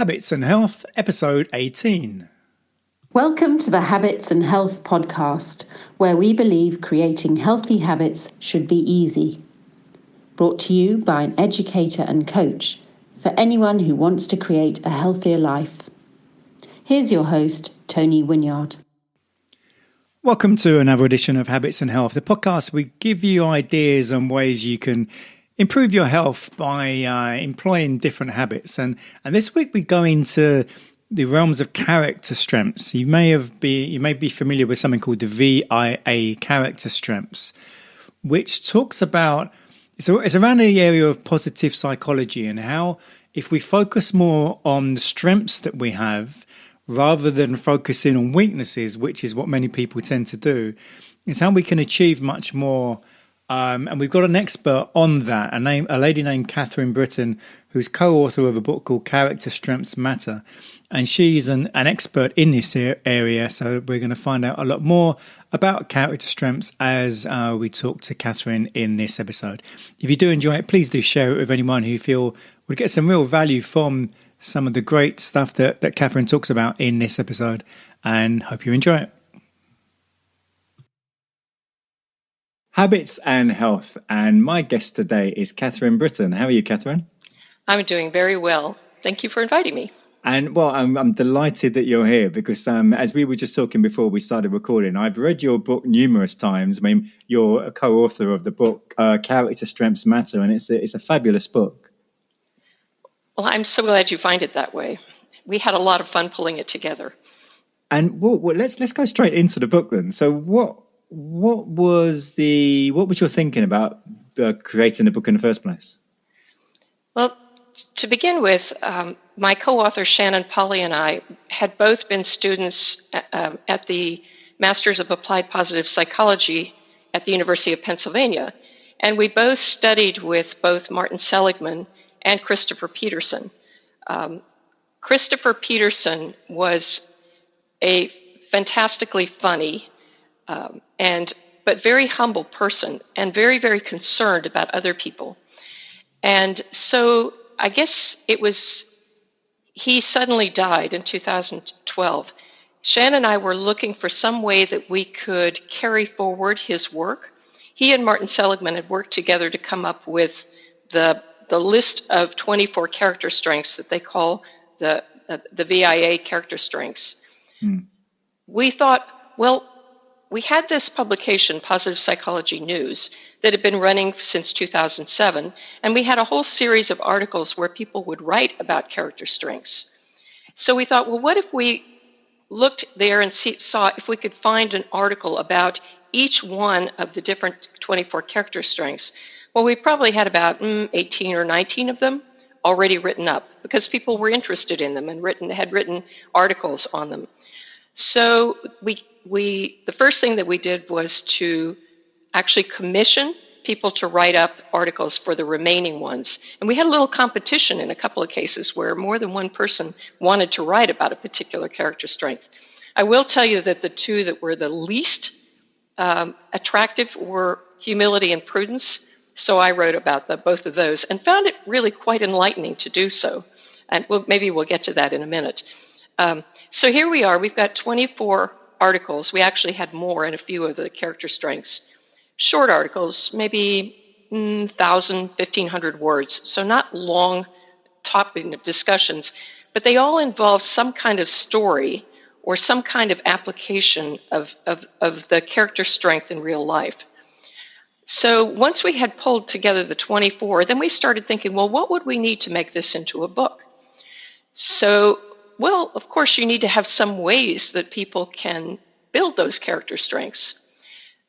Habits and Health, Episode 18. Welcome to the Habits and Health podcast, where we believe creating healthy habits should be easy. Brought to you by an educator and coach for anyone who wants to create a healthier life. Here's your host, Tony Wynyard. Welcome to another edition of Habits and Health, the podcast. We give you ideas and ways you can improve your health by employing different habits. And this week we go into the realms of character strengths. You may be familiar with something called the VIA character strengths, which talks about it's around the area of positive psychology and how if we focus more on the strengths that we have rather than focusing on weaknesses, which is what many people tend to do, is how we can achieve much more. And we've got an expert on that, a lady named Kathryn Britton, who's co-author of a book called Character Strengths Matter. And she's an expert in this area, so we're going to find out a lot more about character strengths as we talk to Kathryn in this episode. If you do enjoy it, please do share it with anyone who you feel would get some real value from some of the great stuff that Kathryn talks about in this episode, and hope you enjoy it. Habits and Health, and my guest today is Kathryn Britton. How are you, Kathryn? I'm doing very well. Thank you for inviting me. And well, I'm delighted that you're here because as we were just talking before we started recording, I've read your book numerous times. I mean, you're a co-author of the book Character Strengths Matter, and it's a fabulous book. Well, I'm so glad you find it that way. We had a lot of fun pulling it together. And well, let's go straight into the book then. So what was your thinking about creating the book in the first place? Well, to begin with, my co-author Shannon Polly and I had both been students at the Masters of Applied Positive Psychology at the University of Pennsylvania, and we both studied with both Martin Seligman and Christopher Peterson. Christopher Peterson was a fantastically funny but very humble person and very, very concerned about other people. And so I guess he suddenly died in 2012. Shannon and I were looking for some way that we could carry forward his work. He and Martin Seligman had worked together to come up with the list of 24 character strengths that they call the VIA character strengths. We thought, well, we had this publication, Positive Psychology News, that had been running since 2007, and we had a whole series of articles where people would write about character strengths. So we thought, well, what if we looked there and saw if we could find an article about each one of the different 24 character strengths? Well, we probably had about 18 or 19 of them already written up because people were interested in them and had written articles on them. So the first thing that we did was to actually commission people to write up articles for the remaining ones. And we had a little competition in a couple of cases where more than one person wanted to write about a particular character strength. I will tell you that the two that were the least attractive were humility and prudence. So I wrote about both of those and found it really quite enlightening to do so. And maybe we'll get to that in a minute. So here we are. We've got 24 articles. We actually had more in a few of the character strengths. Short articles, maybe 1,000, 1,500 words. So not long topic discussions, but they all involve some kind of story or some kind of application of the character strength in real life. So once we had pulled together the 24, then we started thinking, well, what would we need to make this into a book? So, well, of course, you need to have some ways that people can build those character strengths.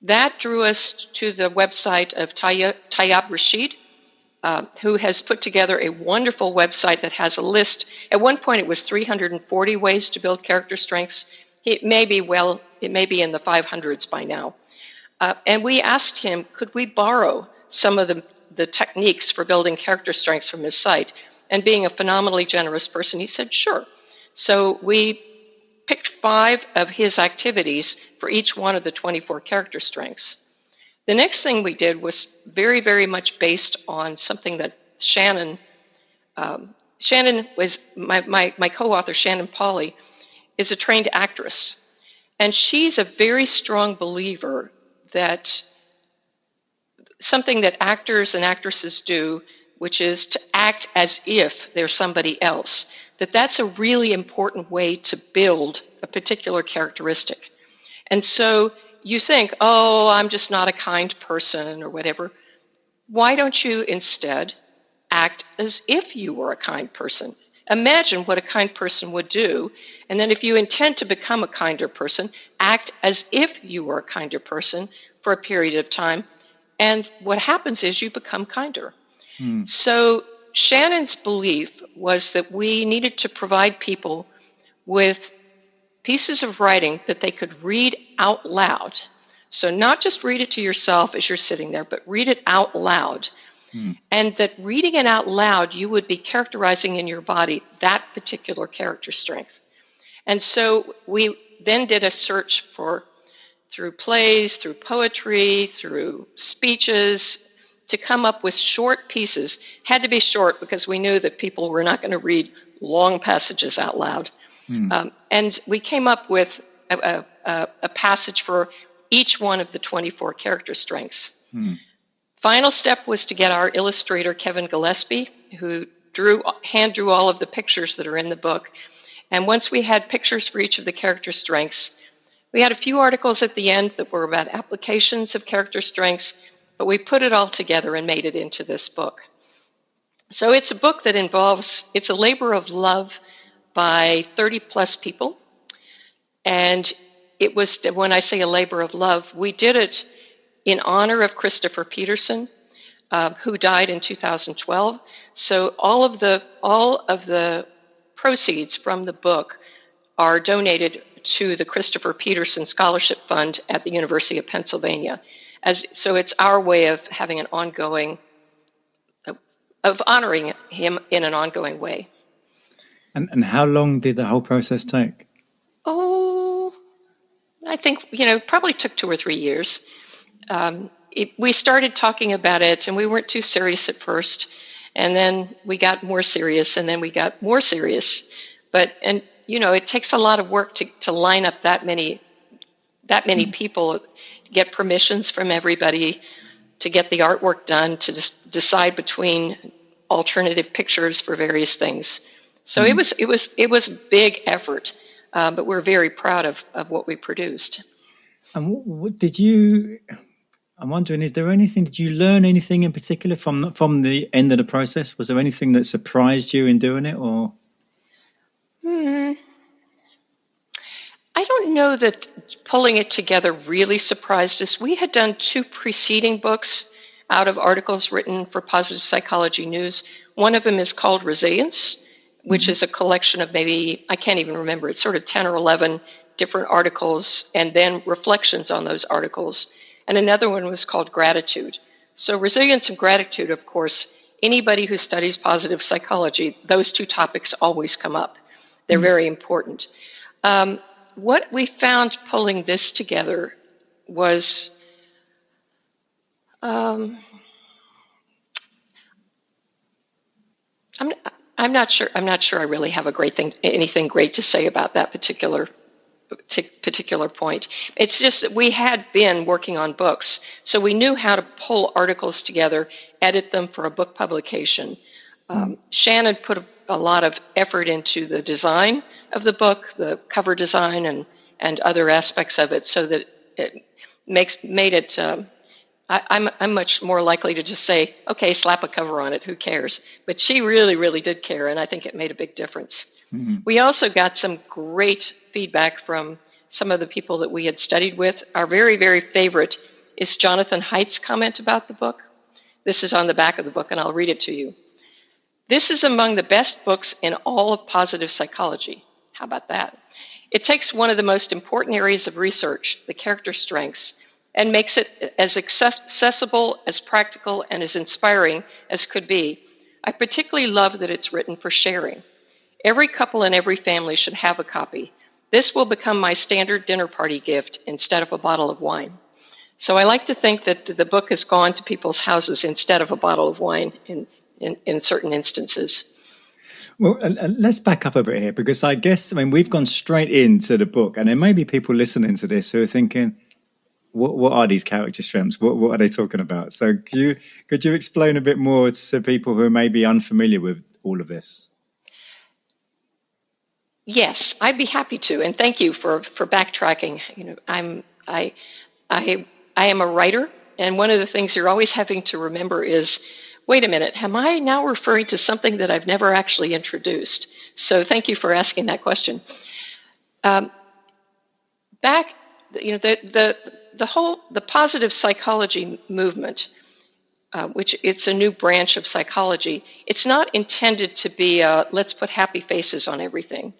That drew us to the website of Tayyab Rashid, who has put together a wonderful website that has a list. At one point, it was 340 ways to build character strengths. It may be in the 500s by now. And we asked him, could we borrow some of the techniques for building character strengths from his site? And being a phenomenally generous person, he said, sure. So we picked 5 of his activities for each one of the 24 character strengths. The next thing we did was very, very much based on something that Shannon Shannon was my co-author, Shannon Pauly, is a trained actress. And she's a very strong believer that something that actors and actresses do, which is to act as if they're somebody else, that's a really important way to build a particular characteristic. And so you think, oh, I'm just not a kind person or whatever. Why don't you instead act as if you were a kind person? Imagine what a kind person would do. And then if you intend to become a kinder person, act as if you were a kinder person for a period of time. And what happens is you become kinder. So Shannon's belief was that we needed to provide people with pieces of writing that they could read out loud. So not just read it to yourself as you're sitting there, but read it out loud. And that reading it out loud, you would be characterizing in your body that particular character strength. And so we then did a search through plays, through poetry, through speeches, to come up with short pieces. Had to be short because we knew that people were not going to read long passages out loud. And we came up with a passage for each one of the 24 character strengths. Final step was to get our illustrator, Kevin Gillespie, who hand drew all of the pictures that are in the book. And once we had pictures for each of the character strengths, we had a few articles at the end that were about applications of character strengths, but we put it all together and made it into this book. So it's a book that it's a labor of love by 30 plus people. And it was, when I say a labor of love, we did it in honor of Christopher Peterson, who died in 2012. So all of the proceeds from the book are donated to the Christopher Peterson Scholarship Fund at the University of Pennsylvania. So it's our way of having an ongoing, of honoring him in an ongoing way. And how long did the whole process take? Oh, I think, probably took 2 or 3 years. We started talking about it, and we weren't too serious at first, and then we got more serious, and then we got more serious. It takes a lot of work to line up that many people, to get permissions from everybody, to get the artwork done, to decide between alternative pictures for various things. So it was a big effort, but we're very proud of what we produced. And what did you? I'm wondering, did you learn anything in particular from the end of the process? Was there anything that surprised you in doing it, or? I don't know that pulling it together really surprised us. We had done 2 preceding books out of articles written for Positive Psychology News. One of them is called Resilience, which is a collection of maybe, I can't even remember, it's sort of 10 or 11 different articles and then reflections on those articles. And another one was called Gratitude. So resilience and gratitude, of course, anybody who studies positive psychology, those 2 topics always come up. They're very important. What we found pulling this together was I'm not sure I really have anything great to say about that particular point. It's just that we had been working on books, so we knew how to pull articles together, edit them for a book publication. Shannon put a lot of effort into the design of the book, the cover design and other aspects of it, so that it made it. I'm much more likely to just say, okay, slap a cover on it, who cares? But she really, really did care, and I think it made a big difference. We also got some great feedback from some of the people that we had studied with. Our very, very favorite is Jonathan Haidt's comment about the book. This is on the back of the book, and I'll read it to you. This is among the best books in all of positive psychology. How about that? It takes one of the most important areas of research, the character strengths, and makes it as accessible, as practical, and as inspiring as could be. I particularly love that it's written for sharing. Every couple and every family should have a copy. This will become my standard dinner party gift instead of a bottle of wine. So I like to think that the book has gone to people's houses instead of a bottle of wine in certain instances. Well, let's back up a bit here, because I guess, I mean, we've gone straight into the book, and there may be people listening to this who are thinking, what are these character strengths? What are they talking about? So could you explain a bit more to people who may be unfamiliar with all of this? Yes, I'd be happy to, and thank you for backtracking. I am a writer, and one of the things you're always having to remember is, wait a minute, am I now referring to something that I've never actually introduced? So thank you for asking that question. The positive psychology movement, which it's a new branch of psychology. It's not intended to be let's put happy faces on everything.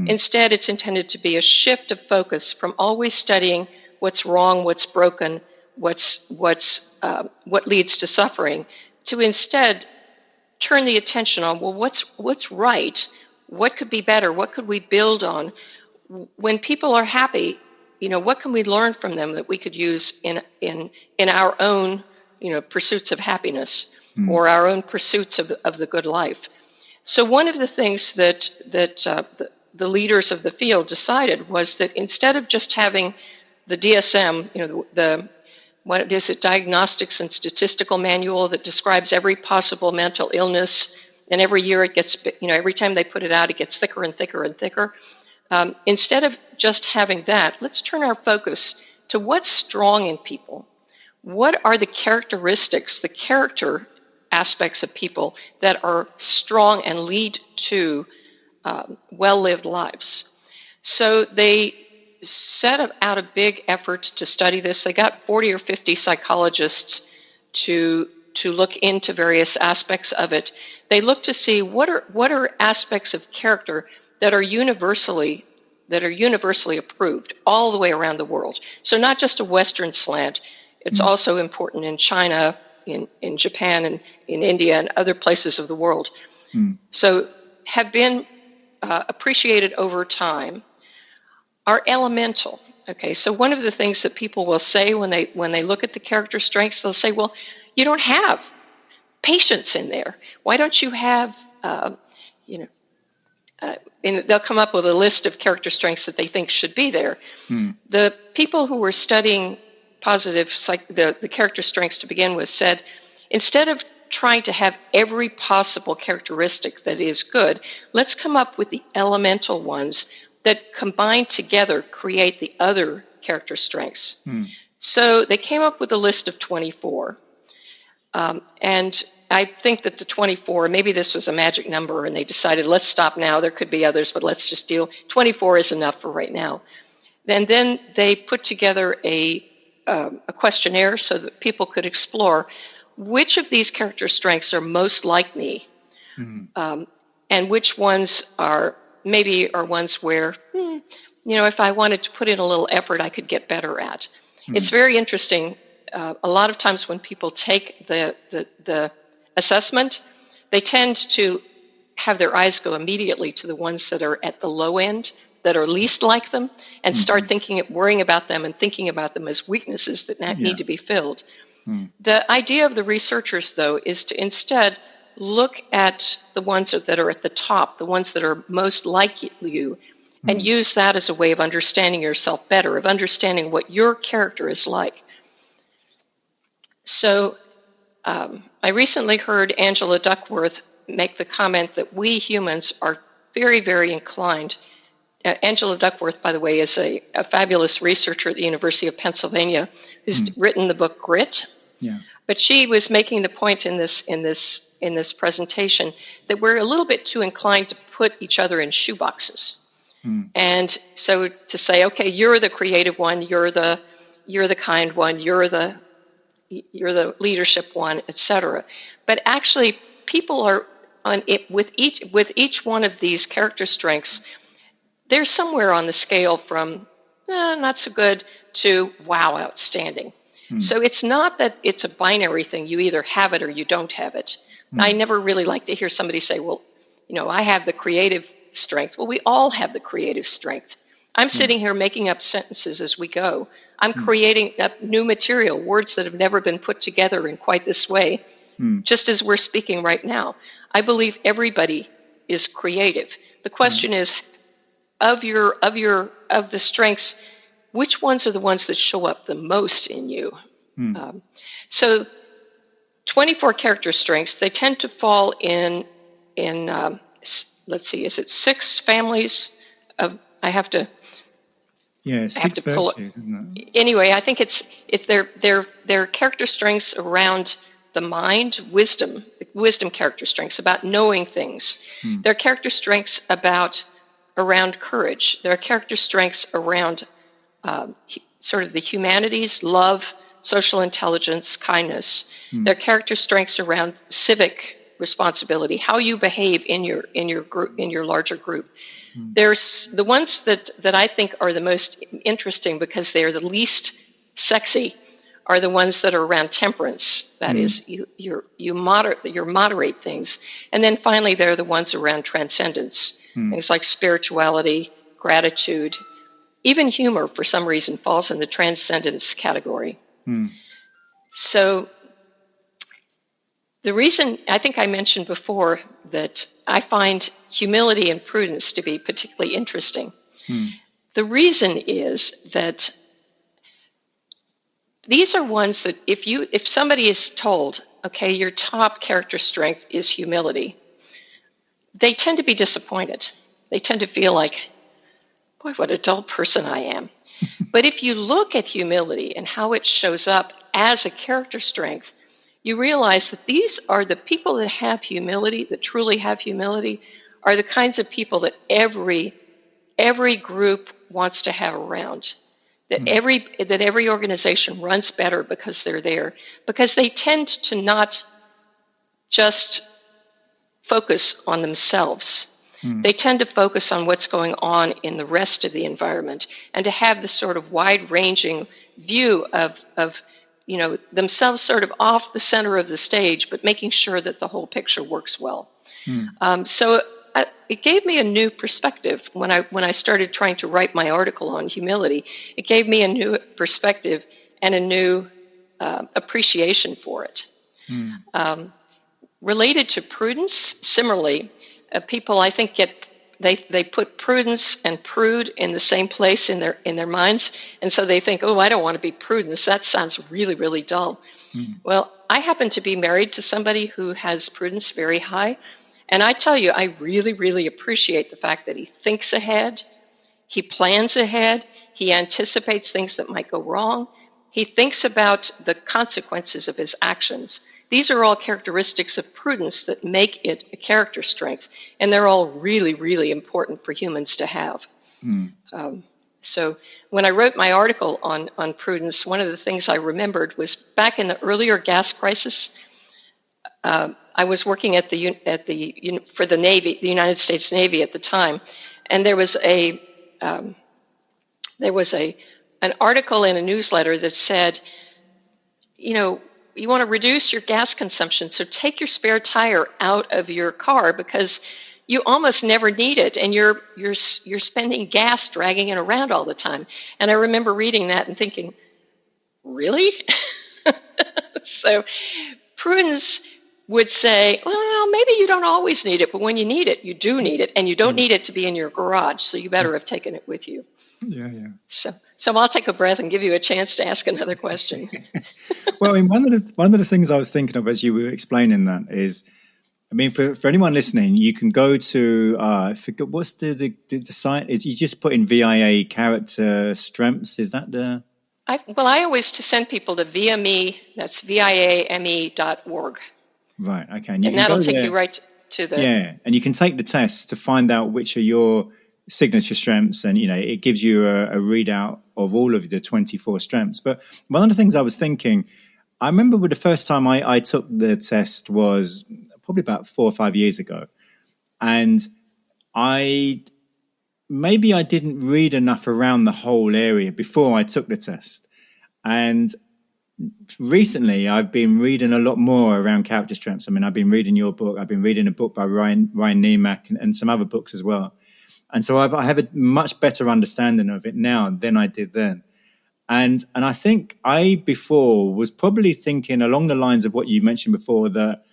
Instead, it's intended to be a shift of focus from always studying what's wrong, what's broken, what leads to suffering, to instead turn the attention on, well, what's right, what could be better, what could we build on? When people are happy, what can we learn from them that we could use in our own pursuits of happiness or our own pursuits of the good life? So one of the things that the leaders of the field decided was that instead of just having the DSM, what is it, Diagnostics and Statistical Manual that describes every possible mental illness, and every year it gets, every time they put it out, it gets thicker and thicker and thicker. Instead of just having that, let's turn our focus to what's strong in people. What are the characteristics, the character aspects of people that are strong and lead to well-lived lives? So they set out a big effort to study this. They got 40 or 50 psychologists to look into various aspects of it. They looked to see what are aspects of character that are universally approved all the way around the world. So not just a Western slant. It's also important in China, in Japan, and in India, and other places of the world. So have been appreciated over time, are elemental. Okay, so one of the things that people will say when they look at the character strengths, they'll say, well, you don't have patience in there. Why don't you have, and they'll come up with a list of character strengths that they think should be there. The people who were studying the character strengths to begin with said, instead of trying to have every possible characteristic that is good, let's come up with the elemental ones that combined together create the other character strengths. So they came up with a list of 24. And I think that the 24, maybe this was a magic number, and they decided, let's stop now. There could be others, but let's just 24 is enough for right now. And then they put together a questionnaire so that people could explore which of these character strengths are most like me, and which ones are ones where, if I wanted to put in a little effort, I could get better at. It's very interesting. A lot of times when people take the assessment, they tend to have their eyes go immediately to the ones that are at the low end, that are least like them, and start worrying about them and thinking about them as weaknesses that need to be filled. The idea of the researchers, though, is to instead look at the ones that are at the top, the ones that are most like you, and use that as a way of understanding yourself better, of understanding what your character is like. So I recently heard Angela Duckworth make the comment that we humans are very, very inclined. Angela Duckworth, by the way, is a fabulous researcher at the University of Pennsylvania who's written the book Grit. Yeah. But she was making the point in this presentation that we're a little bit too inclined to put each other in shoeboxes. And so to say, okay, you're the creative one, you're the kind one, you're the leadership one, etc. But actually, people are with each one of these character strengths, they're somewhere on the scale from not so good to wow, outstanding. So it's not that it's a binary thing. You either have it or you don't have it. I never really like to hear somebody say, well, I have the creative strength. Well, we all have the creative strength. I'm sitting here making up sentences as we go. I'm creating up new material, words that have never been put together in quite this way, just as we're speaking right now. I believe everybody is creative. The question is, of the strengths, which ones are the ones that show up the most in you? So 24 character strengths, they tend to fall in let's see, is it 6 families of, six virtues, isn't it? Anyway, I think it's their character strengths around the mind, wisdom character strengths about knowing things. Their character strengths around courage. Their character strengths around sort of the humanities, love, social intelligence, kindness. Their character strengths around civic responsibility, how you behave in your group, in your larger group. There's the ones that I think are the most interesting because they're the least sexy are the ones that are around temperance. That is, you moderate things. And then finally, they're the ones around transcendence, things like spirituality, gratitude, even humor for some reason falls in the transcendence category. So the reason, I think I mentioned before that I find humility and prudence to be particularly interesting. The reason is that these are ones that if somebody is told, okay, your top character strength is humility, they tend to be disappointed. They tend to feel like, boy, what a dull person I am. But if you look at humility and how it shows up as a character strength, you realize that these are the people that have humility, that truly have humility, are the kinds of people that every group wants to have around. That every organization runs better because they're there, because they tend to not just focus on themselves. They tend to focus on what's going on in the rest of the environment and to have this sort of wide-ranging view of themselves sort of off the center of the stage, but making sure that the whole picture works well. So it gave me a new perspective when I started trying to write my article on humility. It gave me a new perspective and a new appreciation for it. Related to prudence, similarly, people I think they put prudence and prude in the same place in their minds, and so they think, oh, I don't want to be prudent. That sounds really, really dull. Well, I happen to be married to somebody who has prudence very high, and I tell you, I really, really appreciate the fact that he thinks ahead, he plans ahead, he anticipates things that might go wrong, he thinks about the consequences of his actions. These are all characteristics of prudence that make it a character strength, and they're all really, really important for humans to have. So when I wrote my article on prudence, one of the things I remembered was back in the earlier gas crisis, I was working for the Navy, the United States Navy at the time, and there was an article in a newsletter that said, you want to reduce your gas consumption, so take your spare tire out of your car because you almost never need it, and you're spending gas dragging it around all the time. And I remember reading that and thinking, really? So prudence would say, well, maybe you don't always need it, but when you need it, you do need it, and you don't need it to be in your garage, so you better have taken it with you. Yeah. So I'll take a breath and give you a chance to ask another question. Well, I mean, one of the things I was thinking of as you were explaining that is, I mean, for anyone listening, you can go to I forget what's the site is. You just put in VIA character strengths. Is that the? I always send people to VIAME. That's VIAME.org. Right. Okay. And that'll take you right to the. Yeah, and you can take the test to find out which are your signature strengths, and it gives you a readout of all of the 24 strengths. But one of the things I was thinking, I remember the first time I took the test was probably about 4 or 5 years ago, and I didn't read enough around the whole area before I took the test. And recently I've been reading a lot more around character strengths. I mean, I've been reading your book, I've been reading a book by Ryan Neimark and some other books as well. And so I have a much better understanding of it now than I did then. And I think I before was probably thinking along the lines of what you mentioned before, that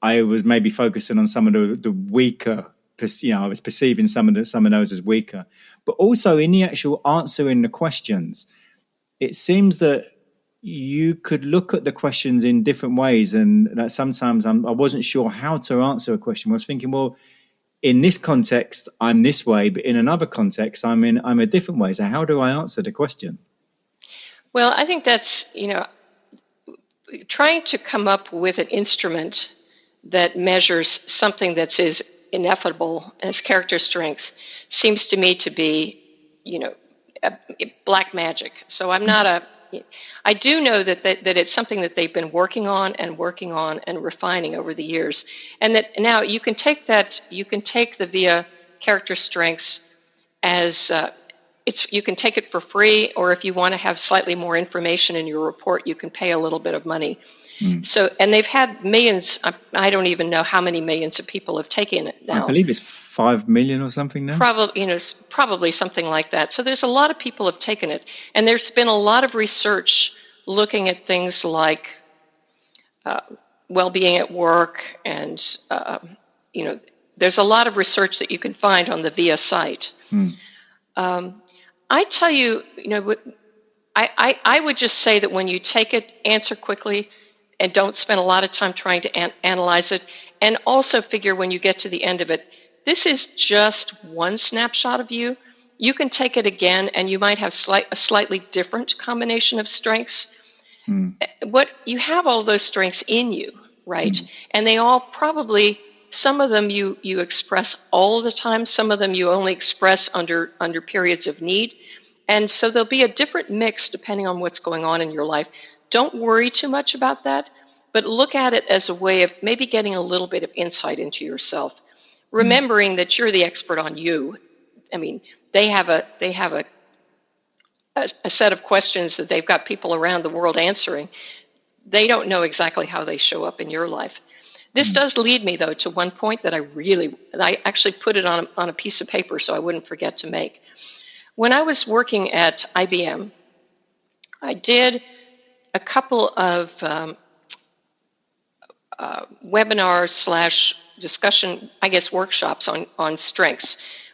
I was maybe focusing on some of the weaker I was perceiving some of those as weaker. But also in the actual answering the questions, it seems that you could look at the questions in different ways, and that sometimes I wasn't sure how to answer a question. I was thinking, well, in this context, I'm this way, but in another context, I'm a different way. So how do I answer the question? Well, I think that's, trying to come up with an instrument that measures something that's as ineffable as character strengths seems to me to be, black magic. So I do know that it's something that they've been working on and refining over the years. And that now you can take the VIA character strengths as, you can take it for free, or if you want to have slightly more information in your report, you can pay a little bit of money. So, and they've had millions, I don't even know how many millions of people have taken it now. I believe it's 5 million or something now. Probably something like that. So there's a lot of people have taken it. And there's been a lot of research looking at things like well-being at work. And, there's a lot of research that you can find on the VIA site. I tell you, I would just say that when you take it, answer quickly, and don't spend a lot of time trying to analyze it. And also figure when you get to the end of it, this is just one snapshot of you. You can take it again, and you might have a slightly different combination of strengths. What you have all those strengths in you, right? And they all probably, some of them you express all the time. Some of them you only express under periods of need. And so there'll be a different mix depending on what's going on in your life. Don't worry too much about that, but look at it as a way of maybe getting a little bit of insight into yourself, remembering that you're the expert on you. I mean, they have a set of questions that they've got people around the world answering. They don't know exactly how they show up in your life. This does lead me, though, to one point that I actually put it on a piece of paper so I wouldn't forget to make. When I was working at IBM, I did a couple of webinars / discussion, workshops on strengths.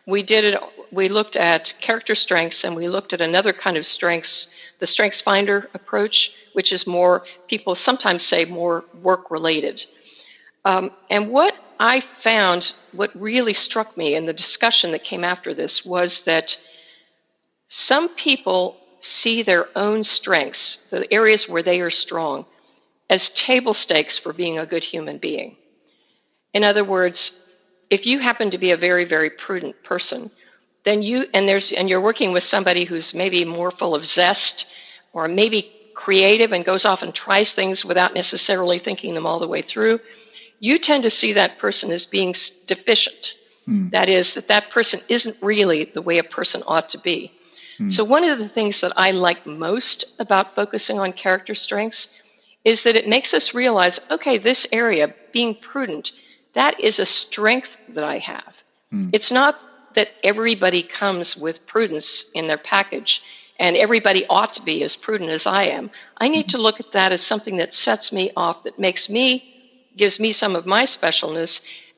We looked at character strengths, and we looked at another kind of strengths, the Strengths Finder approach, which is more, people sometimes say more work-related. And what I found, what really struck me in the discussion that came after this was that some people see their own strengths, the areas where they are strong, as table stakes for being a good human being. In other words, if you happen to be a very, very prudent person, then you're working with somebody who's maybe more full of zest, or maybe creative and goes off and tries things without necessarily thinking them all the way through, you tend to see that person as being deficient. That is, that person isn't really the way a person ought to be. So one of the things that I like most about focusing on character strengths is that it makes us realize, okay, this area, being prudent, that is a strength that I have. It's not that everybody comes with prudence in their package and everybody ought to be as prudent as I am. I need to look at that as something that sets me off, that gives me some of my specialness,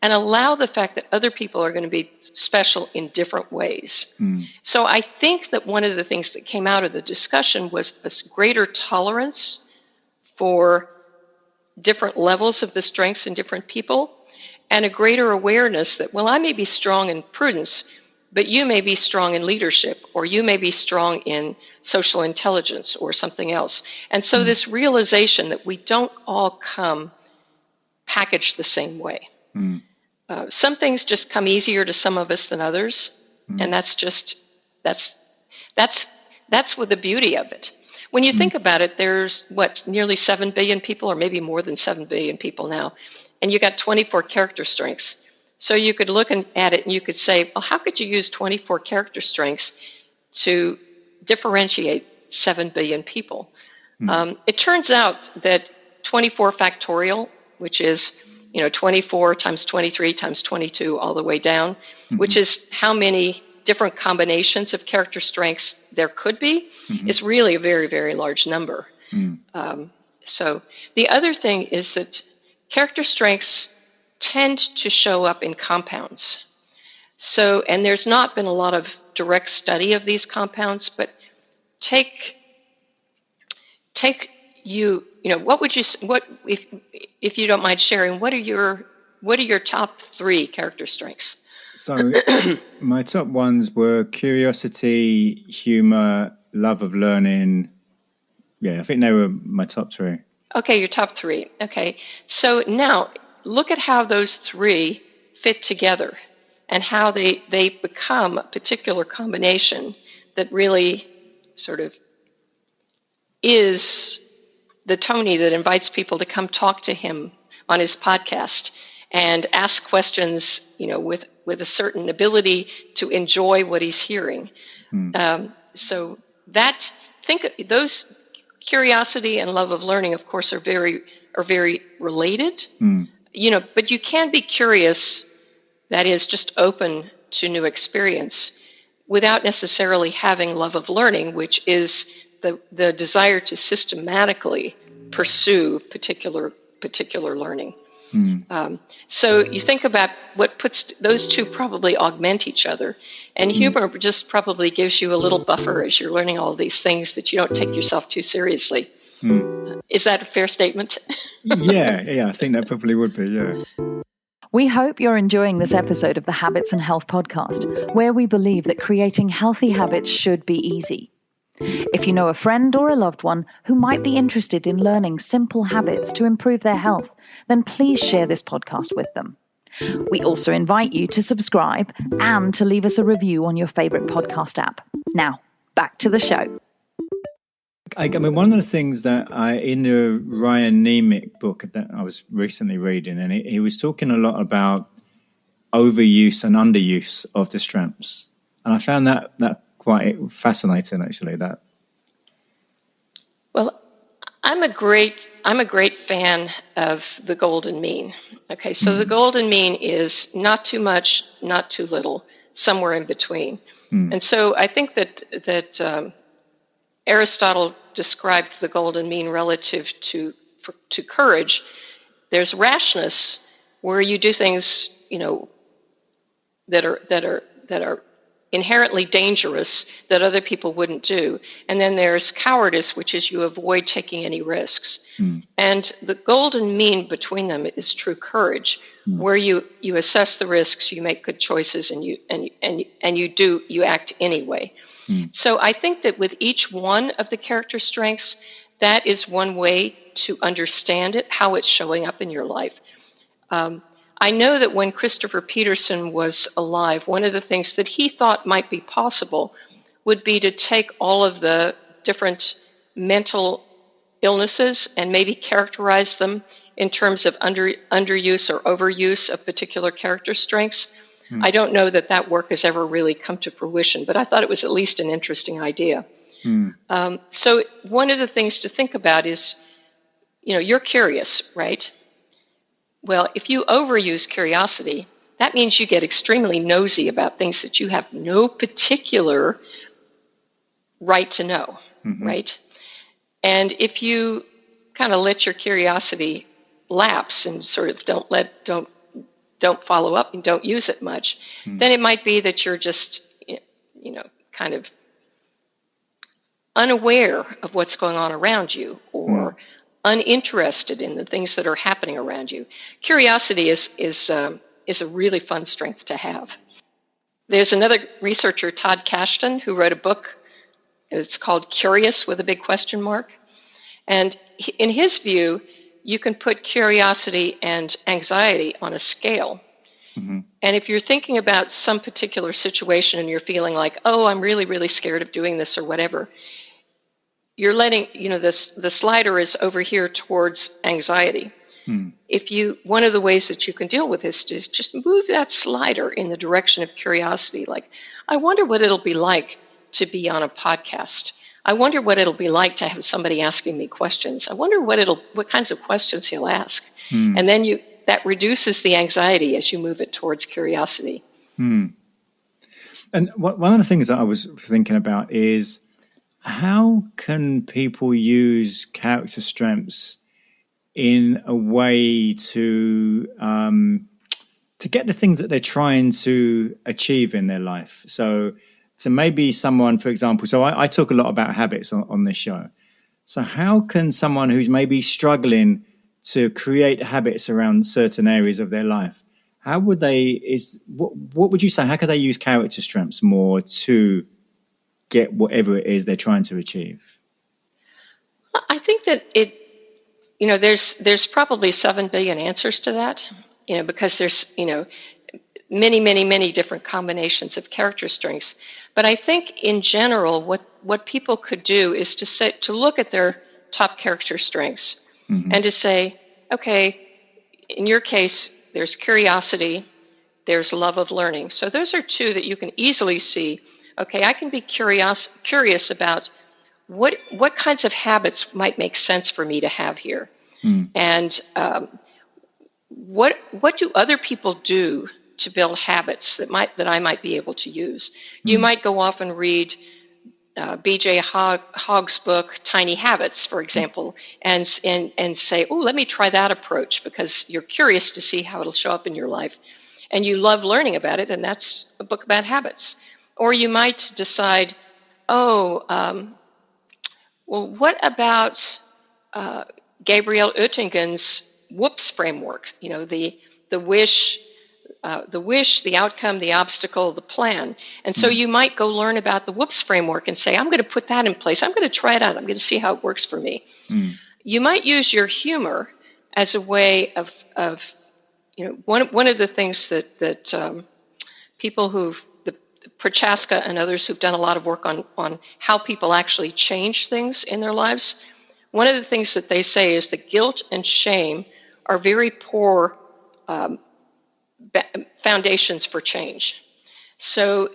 and allow the fact that other people are going to be special in different ways. So I think that one of the things that came out of the discussion was this greater tolerance for different levels of the strengths in different people, and a greater awareness that, well, I may be strong in prudence, but you may be strong in leadership, or you may be strong in social intelligence or something else. And so this realization that we don't all come packaged the same way. Some things just come easier to some of us than others, and that's what the beauty of it. When you think about it, there's nearly 7 billion people, or maybe more than 7 billion people now, and you got 24 character strengths. So you could look at it and you could say, well, how could you use 24 character strengths to differentiate 7 billion people? It turns out that 24 factorial, which is 24 times 23 times 22 all the way down, which is how many different combinations of character strengths there could be, is really a very, very large number. So the other thing is that character strengths tend to show up in compounds. So, and there's not been a lot of direct study of these compounds, but take what if you don't mind sharing, what are your top 3 character strengths? So my top ones were curiosity, humor, love of learning. Yeah, I think they were my top 3. Okay, your top 3. Okay. So now look at how those 3 fit together and how they become a particular combination that really sort of is the Tony that invites people to come talk to him on his podcast and ask questions, with a certain ability to enjoy what he's hearing. So those curiosity and love of learning, of course, are very related. But you can be curious, that is, just open to new experience, without necessarily having love of learning, which is the desire to systematically pursue particular learning. So you think about what puts those 2 probably augment each other, and humor just probably gives you a little buffer as you're learning all these things, that you don't take yourself too seriously. Is that a fair statement? Yeah, I think that probably would be, yeah. We hope you're enjoying this episode of the Habits and Health podcast, where we believe that creating healthy habits should be easy. If you know a friend or a loved one who might be interested in learning simple habits to improve their health, then please share this podcast with them. We also invite you to subscribe and to leave us a review on your favorite podcast app. Now, back to the show. I mean, one of the things that in the Ryan Nemick book that I was recently reading, and he was talking a lot about overuse and underuse of the strengths. And I found that quite fascinating, actually. That. Well, I'm a great fan of the golden mean. Okay, so the golden mean is not too much, not too little, somewhere in between. And so I think that Aristotle described the golden mean relative to courage. There's rashness, where you do things, that are inherently dangerous that other people wouldn't do. And then there's cowardice, which is you avoid taking any risks. And the golden mean between them is true courage, where you assess the risks, you make good choices, and you act anyway. So I think that with each one of the character strengths, that is one way to understand it, how it's showing up in your life. I know that when Christopher Peterson was alive, one of the things that he thought might be possible would be to take all of the different mental illnesses and maybe characterize them in terms of underuse or overuse of particular character strengths. I don't know that work has ever really come to fruition, but I thought it was at least an interesting idea. So one of the things to think about is, you're curious, right? Well, if you overuse curiosity, that means you get extremely nosy about things that you have no particular right to know, right? And if you kind of let your curiosity lapse and sort of don't follow up and don't use it much, then it might be that you're just, kind of unaware of what's going on around you, or uninterested in the things that are happening around you. Curiosity is a really fun strength to have. There's another researcher, Todd Kashdan, who wrote a book. It's called Curious with a big question mark. And in his view, you can put curiosity and anxiety on a scale. And if you're thinking about some particular situation and you're feeling like, oh, I'm really, really scared of doing this or whatever, you're letting, the slider is over here towards anxiety. One of the ways that you can deal with this is just move that slider in the direction of curiosity. Like, I wonder what it'll be like to be on a podcast. I wonder what it'll be like to have somebody asking me questions. I wonder what kinds of questions he'll ask. And then that reduces the anxiety as you move it towards curiosity. And one of the things that I was thinking about is, how can people use character strengths in a way to to get the things that they're trying to achieve in their life. So maybe someone, for example, so I talk a lot about habits on this show. So how can someone who's maybe struggling to create habits around certain areas of their life, how would what would you say, how could they use character strengths more to get whatever it is they're trying to achieve? I think that there's probably 7 billion answers to that, because there's, many, many, many different combinations of character strengths. But I think in general, what people could do is to look at their top character strengths and to say, okay, in your case, there's curiosity, there's love of learning. So those are two that you can easily see. Okay, I can be curious about what kinds of habits might make sense for me to have here, and what do other people do to build habits that I might be able to use. You might go off and read B.J. Hogg's book, Tiny Habits, for example, and say, oh, let me try that approach, because you're curious to see how it'll show up in your life. And you love learning about it, and that's a book about habits. Or you might decide, well, what about Gabriel Oettingen's WOOPs framework? The wish, the outcome, the obstacle, the plan. And so you might go learn about the WOOPs framework and say, I'm going to put that in place. I'm going to try it out. I'm going to see how it works for me. You might use your humor as a way of one of the things that people Prochaska and others who've done a lot of work on how people actually change things in their lives, one of the things that they say is that guilt and shame are very poor foundations for change. So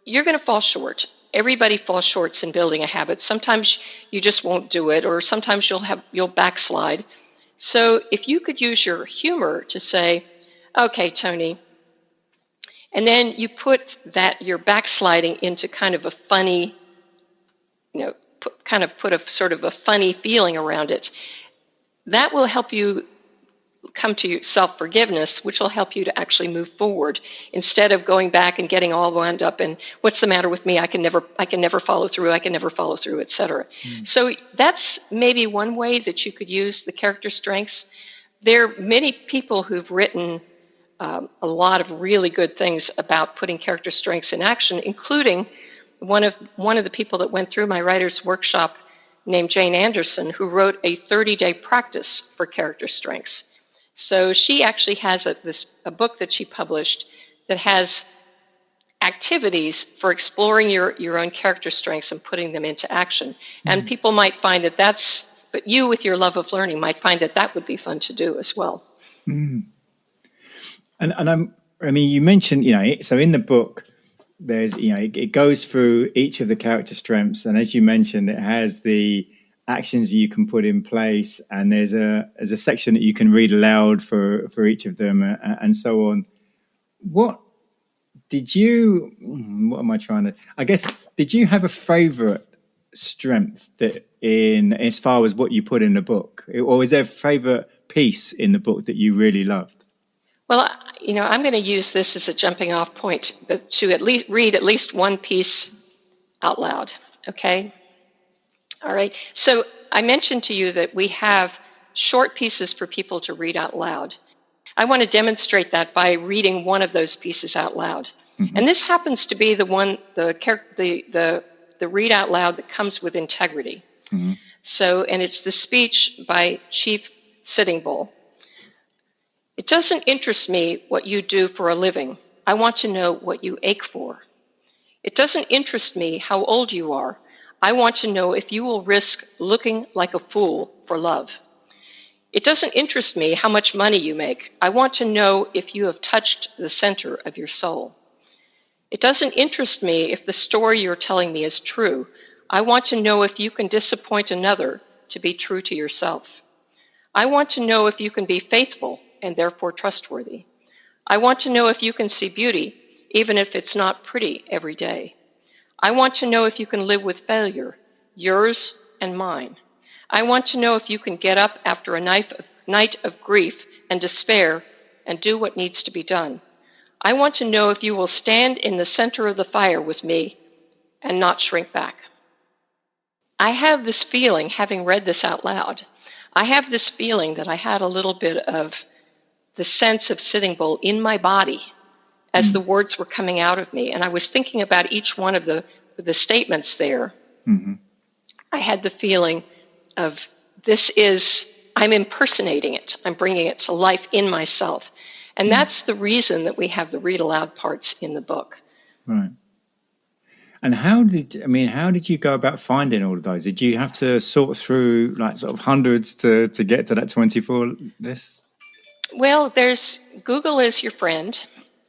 you're going to fall short. Everybody falls short in building a habit. Sometimes you just won't do it, or sometimes you'll backslide. So if you could use your humor to say, okay, Tony, and then you put your backsliding into kind of a funny, put a sort of a funny feeling around it, that will help you come to self-forgiveness, which will help you to actually move forward instead of going back and getting all wound up and what's the matter with me? I can never follow through, et cetera. So that's maybe one way that you could use the character strengths. There are many people who've written a lot of really good things about putting character strengths in action, including one of the people that went through my writer's workshop named Jane Anderson, who wrote a 30-day practice for character strengths. So she actually has a book that she published that has activities for exploring your own character strengths and putting them into action. And people might find but you with your love of learning might find that would be fun to do as well. And you mentioned, so in the book, there's, it goes through each of the character strengths. And as you mentioned, it has the actions you can put in place, and there's a section that you can read aloud for each of them, and so on. Did you have a favorite strength as far as what you put in the book, or is there a favorite piece in the book that you really loved? Well, I'm going to use this as a jumping off point to at least read at least one piece out loud. Okay. All right. So I mentioned to you that we have short pieces for people to read out loud. I want to demonstrate that by reading one of those pieces out loud. And this happens to be the one, the read out loud that comes with integrity. So, and it's the speech by Chief Sitting Bull. It doesn't interest me what you do for a living. I want to know what you ache for. It doesn't interest me how old you are. I want to know if you will risk looking like a fool for love. It doesn't interest me how much money you make. I want to know if you have touched the center of your soul. It doesn't interest me if the story you're telling me is true. I want to know if you can disappoint another to be true to yourself. I want to know if you can be faithful and therefore trustworthy. I want to know if you can see beauty, even if it's not pretty every day. I want to know if you can live with failure, yours and mine. I want to know if you can get up after a night of grief and despair and do what needs to be done. I want to know if you will stand in the center of the fire with me and not shrink back. I have this feeling, having read this out loud, I have this feeling that I had a little bit of the sense of Sitting Bull in my body as the words were coming out of me. And I was thinking about each one of the statements there. Mm-hmm. I had the feeling of I'm impersonating it. I'm bringing it to life in myself. And that's the reason that we have the read aloud parts in the book. Right. And how did you go about finding all of those? Did you have to sort through like sort of hundreds to get to that 24 list? Well, Google is your friend.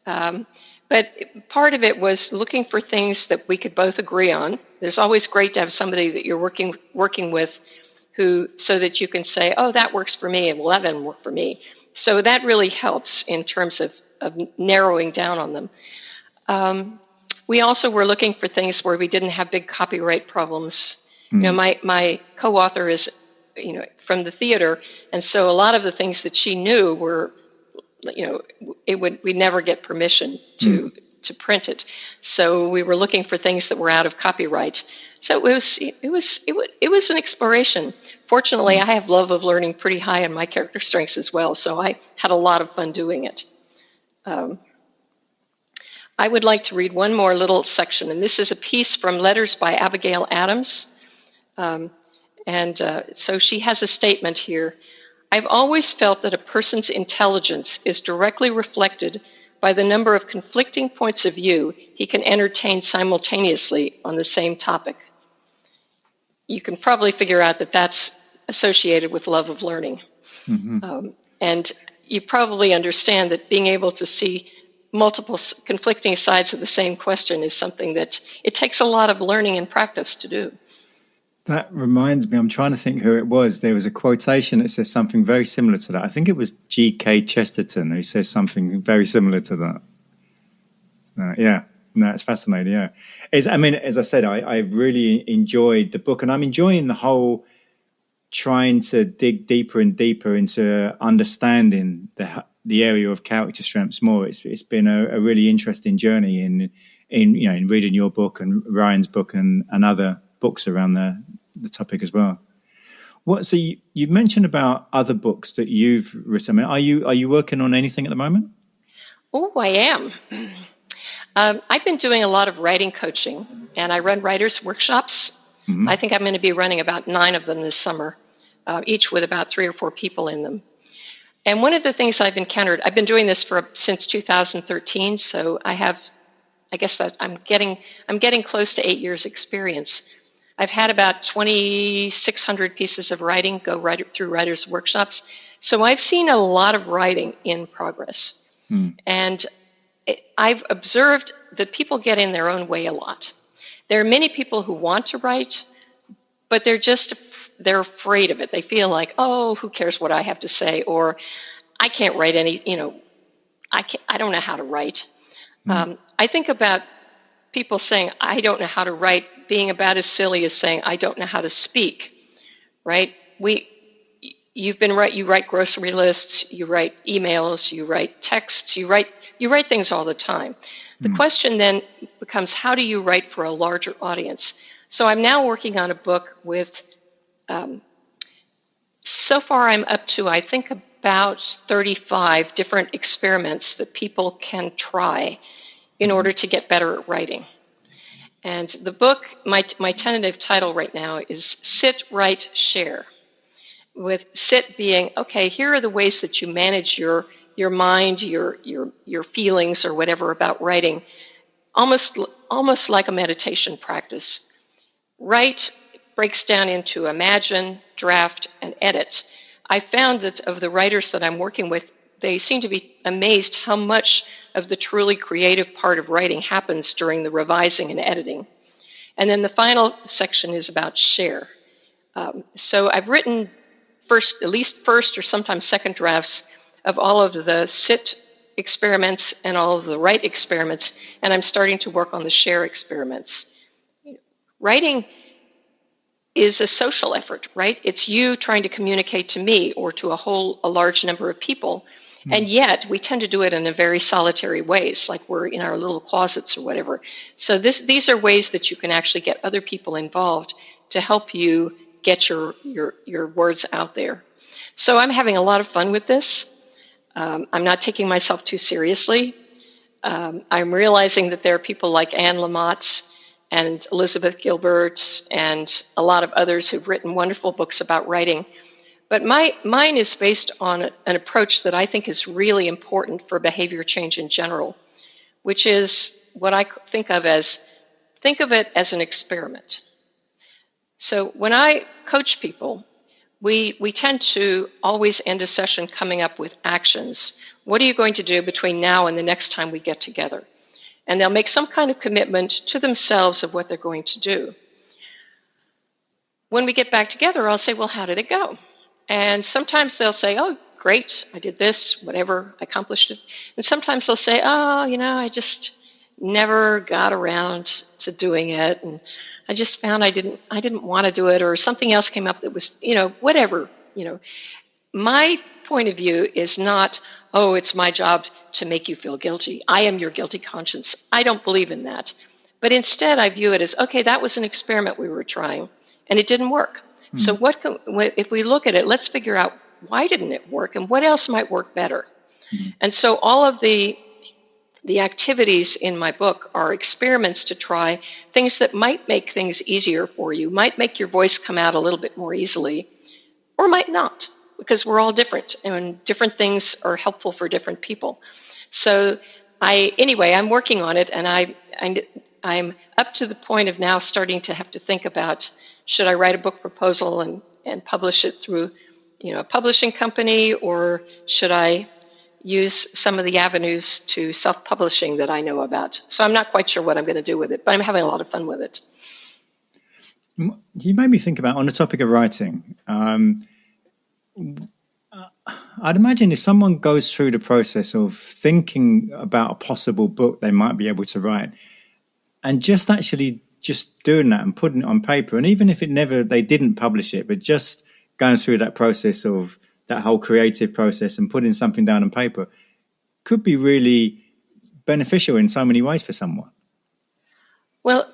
But part of it was looking for things that we could both agree on. There's always great to have somebody that you're working with so that you can say, oh, that works for me, and well, that doesn't work for me. So that really helps in terms of narrowing down on them. We also were looking for things where we didn't have big copyright problems. You know, my co-author is, from the theater, and so a lot of the things that she knew were, we'd never get permission to print it. So we were looking for things that were out of copyright. So it was an exploration. Fortunately, I have love of learning pretty high in my character strengths as well, so I had a lot of fun doing it. I would like to read one more little section, and this is a piece from Letters by Abigail Adams. So she has a statement here. I've always felt that a person's intelligence is directly reflected by the number of conflicting points of view he can entertain simultaneously on the same topic. You can probably figure out that that's associated with love of learning. Mm-hmm. And you probably understand that being able to see multiple conflicting sides of the same question is something that it takes a lot of learning and practice to do. That reminds me, I'm trying to think who it was. There was a quotation that says something very similar to that. I think it was G.K. Chesterton who says something very similar to that. It's fascinating, yeah. As I said, I really enjoyed the book, and I'm enjoying the whole trying to dig deeper and deeper into understanding the area of character strengths more. It's been a really interesting journey in reading your book and Ryan's book and other books around the topic as well. So you mentioned about other books that you've written. Are you working on anything at the moment? Oh, I am. I've been doing a lot of writing coaching, and I run writers' workshops. Mm-hmm. I think I'm going to be running about 9 of them this summer, each with about 3 or 4 people in them. And one of the things I've encountered, I've been doing this since 2013, so I'm getting close to 8 years experience. I've had about 2,600 pieces of writing go through writers' workshops. So I've seen a lot of writing in progress. And I've observed that people get in their own way a lot. There are many people who want to write, but they're afraid of it. They feel like, oh, who cares what I have to say? Or I can't write I don't know how to write. I think about people saying, I don't know how to write, being about as silly as saying, I don't know how to speak, right? You write grocery lists, you write emails, you write texts, you write things all the time. The question then becomes, how do you write for a larger audience? So I'm now working on a book with, so far I'm up to, I think, about 35 different experiments that people can try in order to get better at writing. And the book, my tentative title right now is Sit, Write, Share. With sit being, okay, here are the ways that you manage your mind, your feelings or whatever about writing, almost like a meditation practice. Write breaks down into imagine, draft, and edit. I found that of the writers that I'm working with, they seem to be amazed how much of the truly creative part of writing happens during the revising and editing. And then the final section is about share. So I've written at least first or sometimes second drafts of all of the sit experiments and all of the write experiments, and I'm starting to work on the share experiments. Writing is a social effort, right? It's you trying to communicate to me or to a large number of people. And yet we tend to do it in a very solitary ways, like we're in our little closets or whatever. So these are ways that you can actually get other people involved to help you get your words out there. So I'm having a lot of fun with this. I'm not taking myself too seriously. I'm realizing that there are people like Anne Lamott and Elizabeth Gilbert and a lot of others who've written wonderful books about writing. But mine is based on an approach that I think is really important for behavior change in general, which is what I think of it as an experiment. So when I coach people, we tend to always end a session coming up with actions. What are you going to do between now and the next time we get together? And they'll make some kind of commitment to themselves of what they're going to do. When we get back together, I'll say, well, how did it go? And sometimes they'll say, oh, great, I did this, whatever, I accomplished it. And sometimes they'll say, oh, I just never got around to doing it. And I just found I didn't want to do it, or something else came up that was, whatever. My point of view is not, oh, it's my job to make you feel guilty. I am your guilty conscience. I don't believe in that. But instead, I view it as, okay, that was an experiment we were trying, and it didn't work. Mm-hmm. So if we look at it, let's figure out why didn't it work, and what else might work better. Mm-hmm. And so all of the activities in my book are experiments to try things that might make things easier for you, might make your voice come out a little bit more easily, or might not, because we're all different, and different things are helpful for different people. So I'm working on it, and I'm up to the point of now starting to have to think about, should I write a book proposal and publish it through, a publishing company, or should I use some of the avenues to self-publishing that I know about? So I'm not quite sure what I'm going to do with it, but I'm having a lot of fun with it. You made me think about, on the topic of writing, I'd imagine if someone goes through the process of thinking about a possible book they might be able to write, and just doing that and putting it on paper, and even if they didn't publish it, but just going through that process of that whole creative process and putting something down on paper could be really beneficial in so many ways for someone. Well,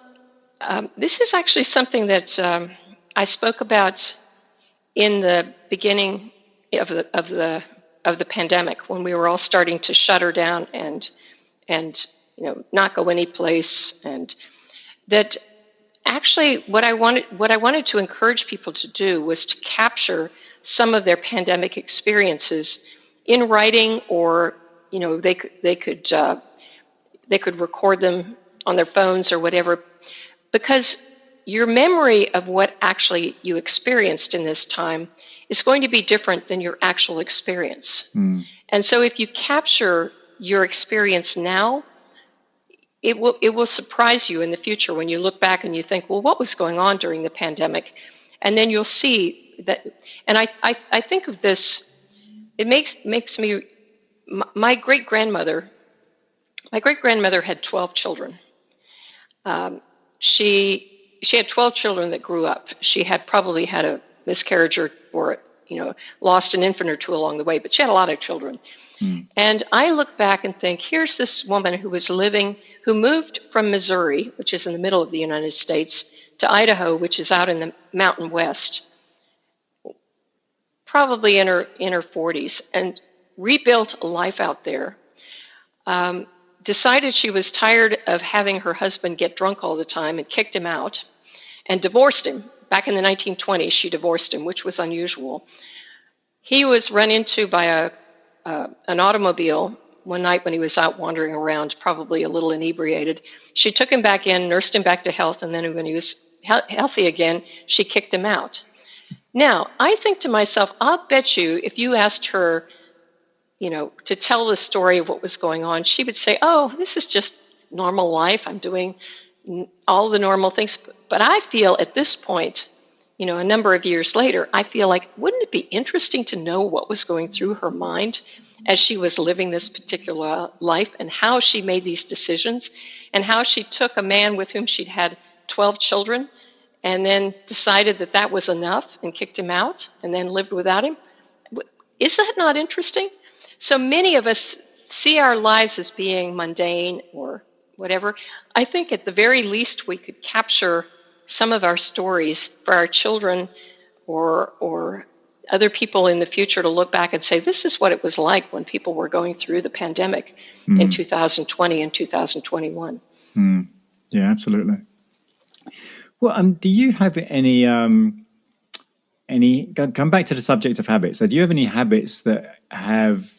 this is actually something that I spoke about in the beginning of the pandemic, when we were all starting to shutter down and not go any place, and that actually what I wanted to encourage people to do was to capture some of their pandemic experiences in writing, or they could record them on their phones or whatever, because your memory of what actually you experienced in this time is going to be different than your actual experience. Mm. And so if you capture your experience now, it will surprise you in the future when you look back and you think, well, what was going on during the pandemic? And then you'll see that, and I think of this, it makes me, my great-grandmother had 12 children. She had 12 children that grew up. She had probably had a miscarriage or lost an infant or two along the way, but she had a lot of children. Mm. And I look back and think, here's this woman who moved from Missouri, which is in the middle of the United States, to Idaho, which is out in the mountain west, probably in her 40s, and rebuilt a life out there. Decided she was tired of having her husband get drunk all the time and kicked him out, and divorced him. Back in the 1920s, she divorced him, which was unusual. He was run into by an automobile one night when he was out wandering around, probably a little inebriated. She took him back in, nursed him back to health, and then when he was healthy again, she kicked him out. Now, I think to myself, I'll bet you if you asked her, to tell the story of what was going on, she would say, oh, this is just normal life. I'm doing all the normal things. But I feel at this point, a number of years later, I feel like, wouldn't it be interesting to know what was going through her mind as she was living this particular life, and how she made these decisions, and how she took a man with whom she'd had 12 children and then decided that was enough and kicked him out and then lived without him? Is that not interesting? So many of us see our lives as being mundane or whatever. I think at the very least we could capture some of our stories for our children or other people in the future to look back and say, this is what it was like when people were going through the pandemic in 2020 and 2021. Yeah, absolutely. Well, do you have any, come back to the subject of habits. So do you have any habits that have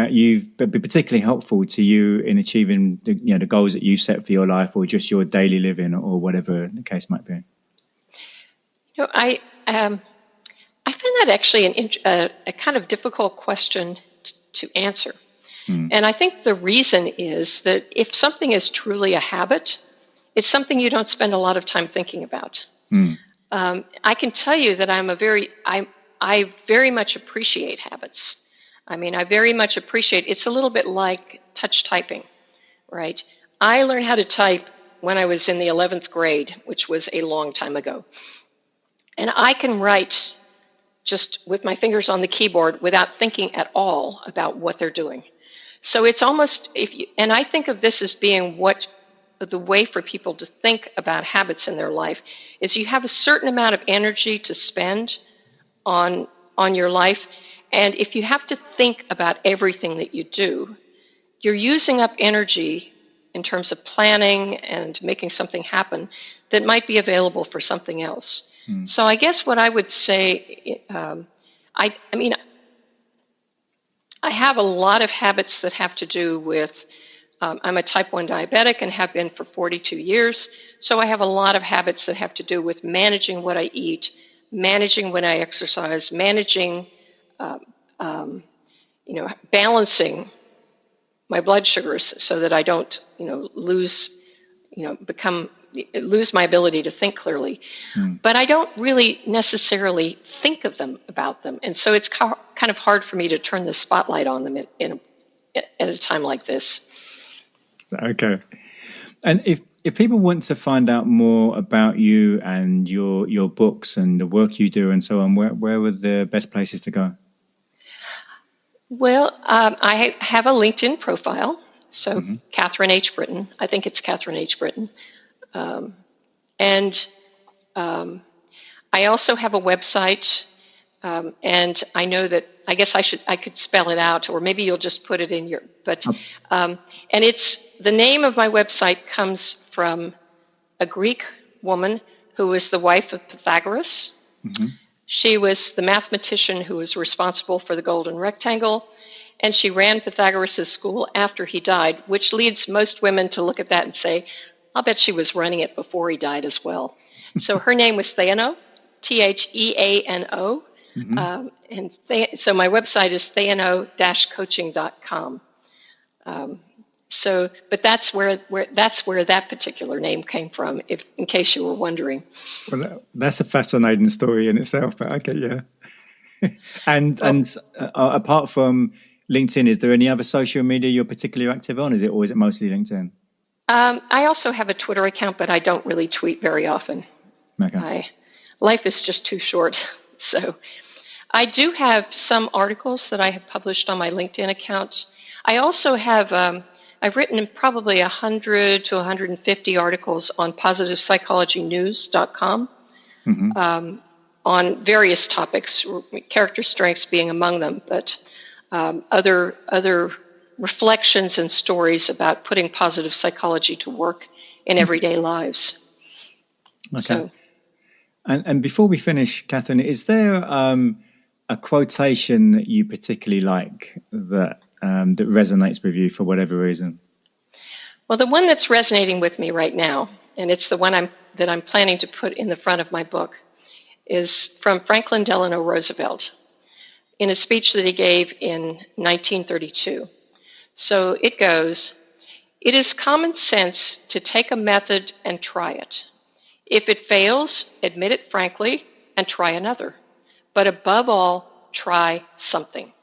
you've been particularly helpful to you in achieving the goals that you set for your life, or just your daily living, or whatever the case might be? I find that actually a kind of difficult question to answer. And I think the reason is that if something is truly a habit, it's something you don't spend a lot of time thinking about. I can tell you that I very much appreciate habits. I mean, I very much appreciate, it's a little bit like touch typing, right? I learned how to type when I was in the 11th grade, which was a long time ago. And I can write just with my fingers on the keyboard without thinking at all about what they're doing. So it's almost, and I think of this as being the way for people to think about habits in their life is you have a certain amount of energy to spend on your life. And if you have to think about everything that you do, you're using up energy in terms of planning and making something happen that might be available for something else. So I guess what I would say, I have a lot of habits that have to do with, I'm a type 1 diabetic and have been for 42 years. So I have a lot of habits that have to do with managing what I eat, managing when I exercise, managing balancing my blood sugars so that I don't, lose my ability to think clearly. But I don't really necessarily think of them about them. And so it's kind of hard for me to turn the spotlight on them at a time like this. Okay. And if people want to find out more about you and your books and the work you do and so on, where are the best places to go? Well, I have a LinkedIn profile, so Kathryn H Britton. I think it's Kathryn H Britton. And I also have a website, and I know that I guess I could spell it out, or maybe you'll just put it in your. But and it's the name of my website comes from a Greek woman who was the wife of Pythagoras. She was the mathematician who was responsible for the golden rectangle, and she ran Pythagoras' school after he died, which leads most women to look at that and say, I'll bet she was running it before he died as well. So her name was Theano, Theano. So my website is theano-coaching.com. But that's where that particular name came from, in case you were wondering. Well, that's a fascinating story in itself. But okay, yeah. And apart from LinkedIn, is there any other social media you're particularly active on? Is it mostly LinkedIn? I also have a Twitter account, but I don't really tweet very often. Okay. Life is just too short. So I do have some articles that I have published on my LinkedIn account. I also have, I've written probably 100 to 150 articles on positivepsychologynews.com on various topics, character strengths being among them, but other reflections and stories about putting positive psychology to work in everyday lives. Okay. So, and before we finish, Kathryn, is there a quotation that you particularly like that resonates with you for whatever reason? Well, the one that's resonating with me right now, and it's the one that I'm planning to put in the front of my book, is from Franklin Delano Roosevelt in a speech that he gave in 1932. So it goes, "It is common sense to take a method and try it. If it fails, admit it frankly and try another. But above all, try something."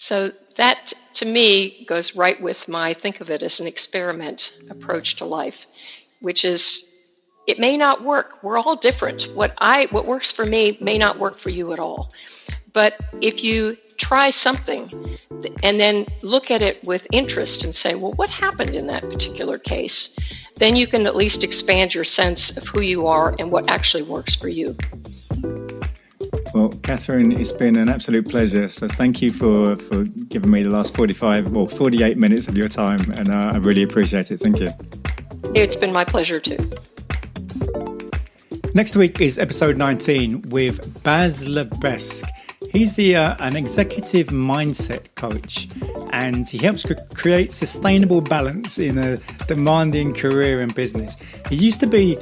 So that, to me, goes right with my think of it as an experiment approach to life, which is, it may not work. We're all different. What works for me may not work for you at all. But if you try something and then look at it with interest and say, well, what happened in that particular case? Then you can at least expand your sense of who you are and what actually works for you. Well, Kathryn, it's been an absolute pleasure. So thank you for giving me the last 48 minutes of your time. And I really appreciate it. Thank you. It's been my pleasure too. Next week is episode 19 with Baz Lebesque. He's an executive mindset coach, and he helps create sustainable balance in a demanding career and business. He used to be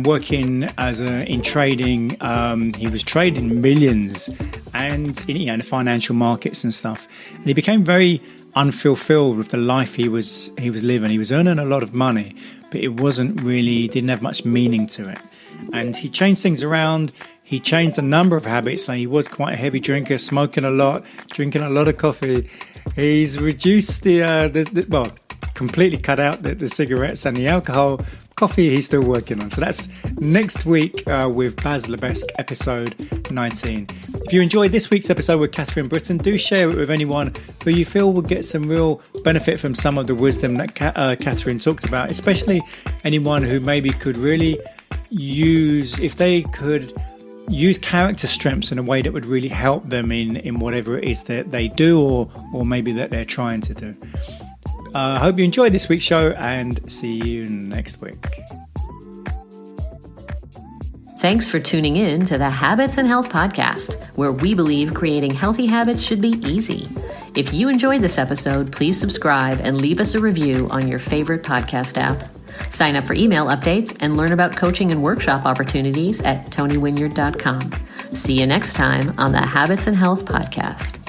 working in trading. He was trading millions and in the financial markets and stuff. And he became very unfulfilled with the life he was living. He was earning a lot of money, but it didn't have much meaning to it. And he changed things around. He changed a number of habits. He was quite a heavy drinker, smoking a lot, drinking a lot of coffee. He's reduced completely cut out the cigarettes and the alcohol. Coffee he's still working on. So that's next week with Baz Lebesque, episode 19. If you enjoyed this week's episode with Kathryn Britton, do share it with anyone who you feel will get some real benefit from some of the wisdom that Kathryn talked about, especially anyone who maybe could really use character strengths in a way that would really help them in whatever it is that they do or maybe that they're trying to do. I hope you enjoyed this week's show and see you next week. Thanks for tuning in to the Habits and Health Podcast, where we believe creating healthy habits should be easy. If you enjoyed this episode, please subscribe and leave us a review on your favorite podcast app. Sign up for email updates and learn about coaching and workshop opportunities at tonywinyard.com. See you next time on the Habits and Health Podcast.